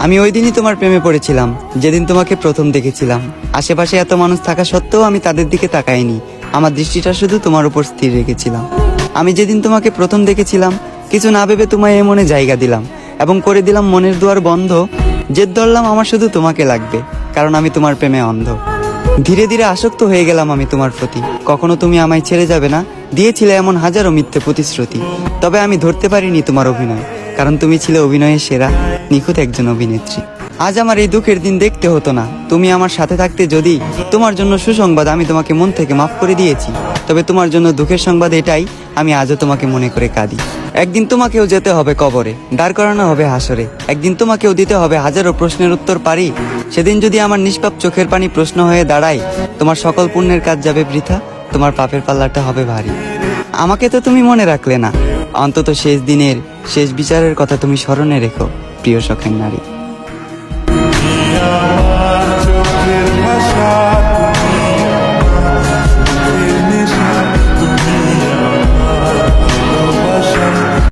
আমি ওই দিনই তোমার প্রেমে পড়েছিলাম, যেদিন তোমাকে প্রথম দেখেছিলাম। আশেপাশে এত মানুষ থাকা সত্ত্বেও আমি তাদের দিকে তাকাইনি, আমার দৃষ্টিটা শুধু তোমার উপর স্থির রেখেছিলাম। আমি যেদিন তোমাকে প্রথম দেখেছিলাম, কিছু না ভেবে তোমায় এ মনে জায়গা দিলাম এবং করে দিলাম মনের দুয়ার বন্ধ। জেদ ধরলাম আমার শুধু তোমাকে লাগবে, কারণ আমি তোমার প্রেমে অন্ধ। ধীরে ধীরে আসক্ত হয়ে গেলাম আমি তোমার প্রতি। কখনো তুমি আমায় ছেড়ে যাবে না দিয়েছিলে এমন হাজারো মিথ্যে প্রতিশ্রুতি। তবে আমি ধরতে পারিনি তোমার অভিনয়, কারণ তুমি ছিলে অভিনয়ের সেরা, নিখুঁত একজন অভিনেত্রী। আজ আমার এই দুঃখের দিন দেখতে হতো না, তুমি আমার সাথে থাকতে। যদি তোমার জন্য সুসংবাদ, আমি তোমাকে মন থেকে মাফ করে দিয়েছি। তবে তোমার জন্য দুঃখের সংবাদ এটাই, আমি আজও তোমাকে মনে করে কাঁদি। একদিন তোমাকেও যেতে হবে কবরে, দাঁড় করানো হবে হাসরে। একদিন তোমাকেও দিতে হবে হাজারো প্রশ্নের উত্তর পারি। সেদিন যদি আমার নিষ্পাপ চোখের পানি প্রশ্ন হয়ে দাঁড়ায়, তোমার সকল পুণ্যের কাজ যাবে বৃথা, তোমার পাপের পাল্লাটা হবে ভারী। আমাকে তো তুমি মনে রাখলে না, অন্তত শেষ দিনের শেষ বিচারের কথা তুমি স্মরণে রেখো, প্রিয় শখের নারী।